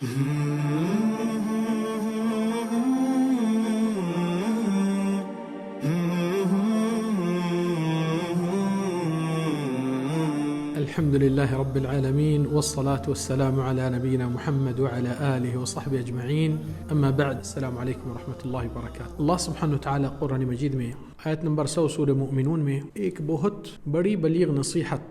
الحمد لله رب العالمين والصلاة والسلام على نبينا محمد وعلى آله وصحبه أجمعين أما بعد السلام عليكم ورحمة الله وبركاته. اللہ سبحانہ وتعالی قرآن مجید میں آیت نمبر 100 سورہ مومنون میں ایک بہت بڑی بلیغ نصیحت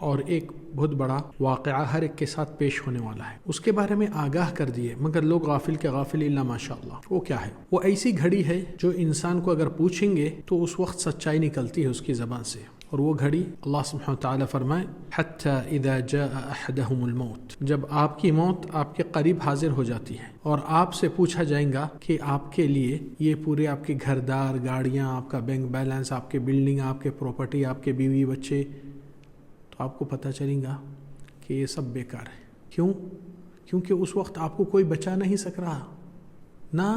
اور ایک بہت بڑا واقعہ ہر ایک کے ساتھ پیش ہونے والا ہے، اس کے بارے میں آگاہ کر دیے، مگر لوگ غافل کے غافل الا ماشاء اللہ. وہ کیا ہے؟ وہ ایسی گھڑی ہے جو انسان کو اگر پوچھیں گے تو اس وقت سچائی نکلتی ہے اس کی زبان سے. اور وہ گھڑی اللہ سبحانہ وتعالی فرمائے حتی اذا جاء احدهم الموت، جب آپ کی موت آپ کے قریب حاضر ہو جاتی ہے اور آپ سے پوچھا جائے گا کہ آپ کے لیے یہ پورے آپ کے گھردار، گاڑیاں، آپ کا بینک بیلنس، آپ کے بلڈنگ، آپ کے پراپرٹی، آپ کے بیوی بچے، تو آپ کو پتہ چلے گا کہ یہ سب بیکار ہے. کیوں؟ کیونکہ اس وقت آپ کو کوئی بچا نہیں سک رہا، نہ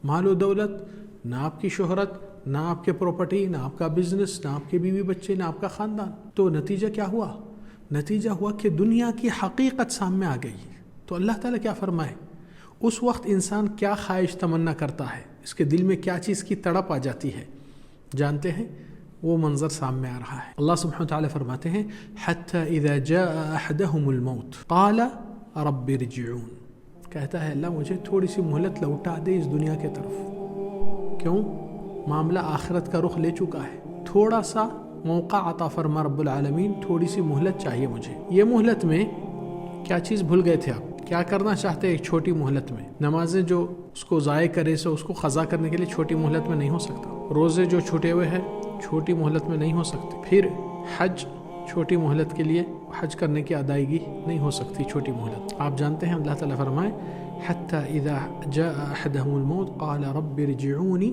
مال و دولت، نہ آپ کی شہرت، نہ آپ کے پراپرٹی، نہ آپ کا بزنس، نہ آپ کے بیوی بچے، نہ آپ کا خاندان. تو نتیجہ کیا ہوا؟ نتیجہ ہوا کہ دنیا کی حقیقت سامنے آ گئی. تو اللہ تعالیٰ کیا فرمائے؟ اس وقت انسان کیا خواہش تمنا کرتا ہے، اس کے دل میں کیا چیز کی تڑپ آ جاتی ہے، جانتے ہیں؟ وہ منظر سامنے آ رہا ہے. اللہ سبحانہ وتعالی فرماتے ہیں حتی اذا جاء احدهم الموت قال رب ارجعون، کہتا ہے اللہ مجھے تھوڑی سی مہلت لوٹا دے اس دنیا کے طرف. کیوں؟ معاملہ آخرت کا رخ لے چکا ہے، تھوڑا سا موقع عطا فرما رب العالمین، تھوڑی سی مہلت چاہیے مجھے. یہ مہلت میں کیا چیز بھول گئے تھے آپ؟ کیا کرنا چاہتے ہیں ایک چھوٹی مہلت میں؟ نمازیں جو اس کو ضائع کرے سو اس کو قضا کرنے کے لیے چھوٹی مہلت میں نہیں ہو سکتا. روزے جو چھوٹے ہوئے ہیں چھوٹی مہلت میں نہیں ہو سکتے. پھر حج چھوٹی مہلت کے لیے حج کرنے کی ادائیگی نہیں ہو سکتی چھوٹی مہلت. آپ جانتے ہیں اللہ تعالیٰ فرمائے حتی اذا جاء احدهم الموت قال رب ارجعونی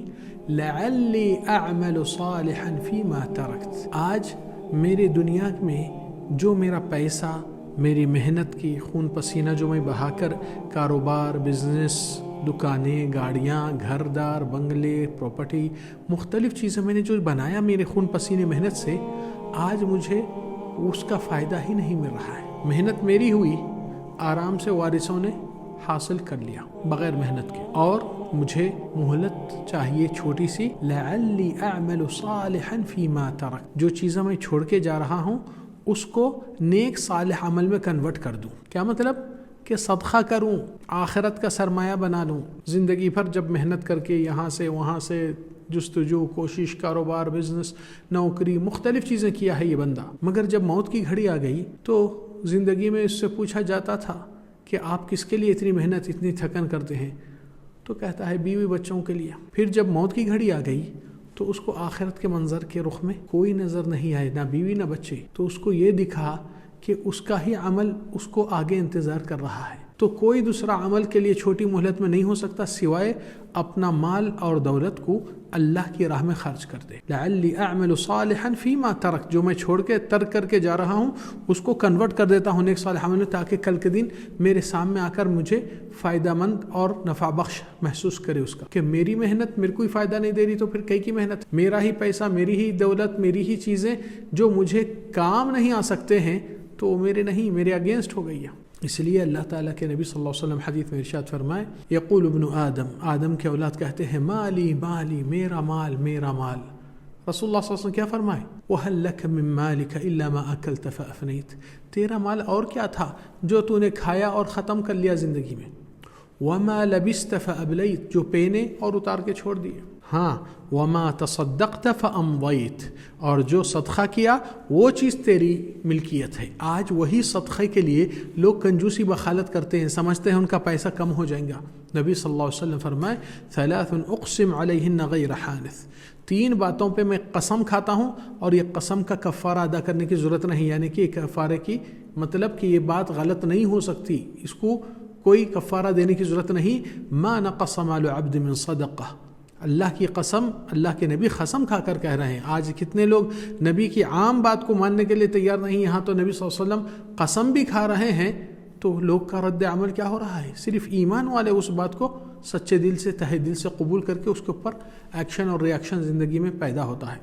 لعلی اعمل صالحا فیما ترکت. آج میرے دنیا میں جو میرا پیسہ، میری محنت کی خون پسینہ جو میں بہا کر کاروبار، بزنس، دکانیں، گاڑیاں، گھردار، بنگلے، پراپرٹی، مختلف چیزیں میں نے جو بنایا میرے خون پسینے محنت سے، آج مجھے اس کا فائدہ ہی نہیں مل رہا ہے. محنت میری ہوئی، آرام سے وارثوں نے حاصل کر لیا بغیر محنت کے، اور مجھے مہلت چاہیے چھوٹی سی. لعلی اعمل صالحا فیما ترک، جو چیزیں میں چھوڑ کے جا رہا ہوں اس کو نیک صالح عمل میں کنورٹ کر دوں. کیا مطلب؟ کہ صدقہ کروں، آخرت کا سرمایہ بنا لوں. زندگی بھر جب محنت کر کے یہاں سے وہاں سے جستجو، کوشش، کاروبار، بزنس، نوکری، مختلف چیزیں کیا ہے یہ بندہ، مگر جب موت کی گھڑی آ گئی تو زندگی میں اس سے پوچھا جاتا تھا کہ آپ کس کے لیے اتنی محنت، اتنی تھکن کرتے ہیں؟ تو کہتا ہے بیوی بچوں کے لیے. پھر جب موت کی گھڑی آ گئی تو اس کو آخرت کے منظر کے رخ میں کوئی نظر نہیں آئے، نہ بیوی نہ بچے. تو اس کو یہ دکھا کہ اس کا ہی عمل اس کو آگے انتظار کر رہا ہے. تو کوئی دوسرا عمل کے لیے چھوٹی مہلت میں نہیں ہو سکتا سوائے اپنا مال اور دولت کو اللہ کی راہ میں خرچ کر دے. لعلی اعمل صالحا فیما ترک، جو میں چھوڑ کے ترک کر کے جا رہا ہوں اس کو کنورٹ کر دیتا ہوں ایک صالح عمل میں، تاکہ کل کے دن میرے سامنے آ کر مجھے فائدہ مند اور نفع بخش محسوس کرے اس کا، کہ میری محنت میرے کوئی فائدہ نہیں دے رہی تو پھر کئی کی محنت، میرا ہی پیسہ، میری ہی دولت، میری ہی چیزیں جو مجھے کام نہیں آ سکتے ہیں تو وہ میرے نہیں، میرے اگینسٹ ہو گئی ہے. اس لیے اللہ تعالیٰ کے نبی صلی اللہ علیہ وسلم حدیث میں ارشاد فرمائے یقول ابن آدم کے اولاد کہتے ہیں مالی مالی، میرا مال میرا مال. رسول اللہ صلی اللہ علیہ وسلم کیا فرمائے؟ وَهَلْ لَكَ مِن مَالِكَ إِلَّا مَا أَكَلْتَ فَأَفْنَيْتَ، تیرا مال اور کیا تھا جو تو نے کھایا اور ختم کر لیا زندگی میں. وَمَا لَبِسْتَ فَأَبْلَيْتَ، جو پہنے اور اتار کے چھوڑ دیے. ہاں وَمَا تَصَدَّقْتَ فَأَمْضَيْتَ، اور جو صدقہ کیا وہ چیز تیری ملکیت ہے. آج وہی صدقے کے لیے لوگ کنجوسی بخالت کرتے ہیں، سمجھتے ہیں ان کا پیسہ کم ہو جائے گا. نبی صلی اللہ علیہ وسلم فرمائے ثلاث اقسم علیہن غیر حانث، 3 باتوں پہ میں قسم کھاتا ہوں اور یہ قسم کا کفارہ ادا کرنے کی ضرورت نہیں، یعنی کہ کفارے کی مطلب کہ یہ بات غلط نہیں ہو سکتی، اس کو کوئی کفارہ دینے کی ضرورت نہیں. ما نقص مال عبد من صدقہ، اللہ کی قسم، اللہ کے نبی قسم کھا کر کہہ رہے ہیں. آج کتنے لوگ نبی کی عام بات کو ماننے کے لیے تیار نہیں، یہاں تو نبی صلی اللہ علیہ وسلم قسم بھی کھا رہے ہیں. تو لوگ کا رد عمل کیا ہو رہا ہے؟ صرف ایمان والے اس بات کو سچے دل سے، تہہ دل سے قبول کر کے اس کے اوپر ایکشن اور ریاکشن زندگی میں پیدا ہوتا ہے.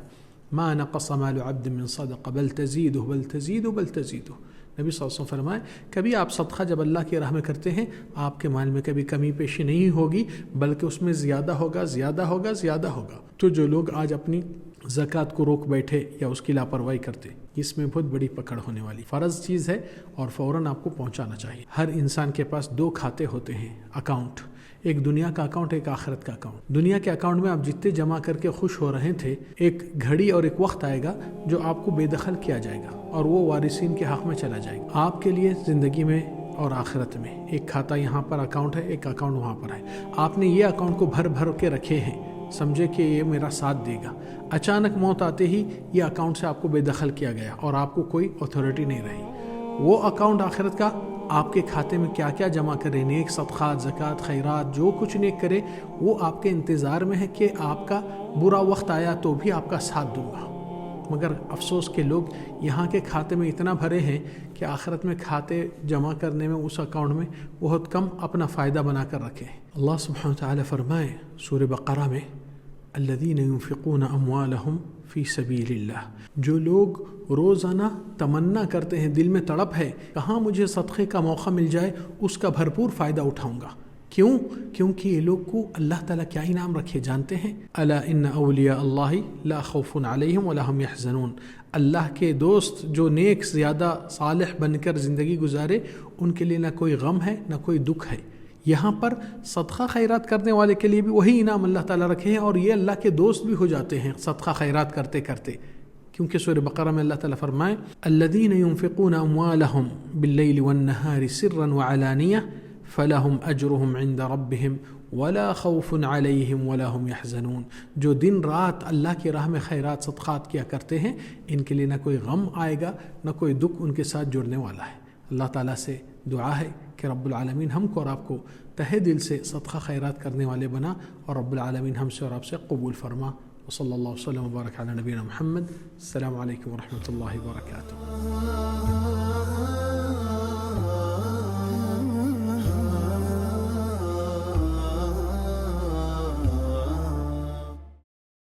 ما نقص مال عبد من صدقہ بل تزیدہ بل تزیدہ بل تزیدہ، نبی صلی اللہ علیہ وسلم فرمائے کبھی آپ صدقہ جب اللہ کی راہ میں کرتے ہیں آپ کے مال میں کبھی کمی پیشی نہیں ہوگی، بلکہ اس میں زیادہ ہوگا، زیادہ ہوگا، زیادہ ہوگا۔ تو جو لوگ آج اپنی زکوٰۃ کو روک بیٹھے یا اس کی لاپرواہی کرتے، اس میں بہت بڑی پکڑ ہونے والی فرض چیز ہے اور فوراً آپ کو پہنچانا چاہیے۔ ہر انسان کے پاس 2 کھاتے ہوتے ہیں، اکاؤنٹ، ایک دنیا کا اکاؤنٹ، ایک آخرت کا اکاؤنٹ۔ دنیا کے اکاؤنٹ میں آپ جتنے جمع کر کے خوش ہو رہے تھے، ایک گھڑی اور ایک وقت آئے گا جو آپ کو بے دخل کیا جائے گا اور وہ وارثین کے حق میں چلا جائے گا۔ آپ کے لیے زندگی میں اور آخرت میں ایک کھاتا یہاں پر اکاؤنٹ ہے، ایک اکاؤنٹ وہاں پر ہے۔ آپ نے یہ اکاؤنٹ کو بھر بھر کے رکھے ہیں، سمجھے کہ یہ میرا ساتھ دے گا، اچانک موت آتے ہی یہ اکاؤنٹ سے آپ کو بے دخل کیا گیا اور آپ کو کوئی اتھارٹی نہیں رہی۔ وہ اکاؤنٹ آخرت کا آپ کے کھاتے میں کیا کیا جمع کرے، نیک صدقات، زکوٰۃ، خیرات، جو کچھ نیک کرے وہ آپ کے انتظار میں ہے کہ آپ کا برا وقت آیا تو بھی آپ کا ساتھ دوں گا۔ مگر افسوس کہ لوگ یہاں کے کھاتے میں اتنا بھرے ہیں کہ آخرت میں کھاتے جمع کرنے میں اس اکاؤنٹ میں بہت کم اپنا فائدہ بنا کر رکھے ہیں۔ اللہ سبحانہ وتعالی فرمائے سورہ بقرہ میں الذین ينفقون اموالهم فی سبیل اللہ، جو لوگ روزانہ تمنا کرتے ہیں، دل میں تڑپ ہے کہاں مجھے صدقے کا موقع مل جائے، اس کا بھرپور فائدہ اٹھاؤں گا۔ کیوں؟ کیونکہ یہ لوگ کو اللہ تعالیٰ کیا انعام رکھے جانتے ہیں؟ الا ان اولیاء اللہ لا خوف علیہم ولا هم یحزنون، اللہ کے دوست جو نیک زیادہ صالح بن کر زندگی گزارے ان کے لیے نہ کوئی غم ہے نہ کوئی دکھ ہے۔ یہاں پر صدقہ خیرات کرنے والے کے لیے بھی وہی انعام اللہ تعالیٰ رکھے ہیں اور یہ اللہ کے دوست بھی ہو جاتے ہیں صدقہ خیرات کرتے کرتے، کیونکہ سورہ بقرہ میں اللہ تعالیٰ فرمائے الذین ينفقون اموالهم باللیل والنہار سرا وعلانیہ فلہم اجرہم عند ربہم ولا خوف علیہم ولا هم یحزنون، جو دن رات اللہ کی راہ میں خیرات صدقات کیا کرتے ہیں ان کے لیے نہ کوئی غم آئے گا نہ کوئی دکھ ان کے ساتھ جڑنے والا ہے۔ اللہ تعالیٰ سے دعا ہے کہ رب العالمین ہم کو اور آپ کو تہہ دل سے صدقہ خیرات کرنے والے بنا، اور رب العالمین ہم سے اور آپ سے قبول فرما۔ وصلی اللہ وسلم وبارک علی نبینا محمد۔ السلام علیکم ورحمۃ اللہ وبرکاتہ۔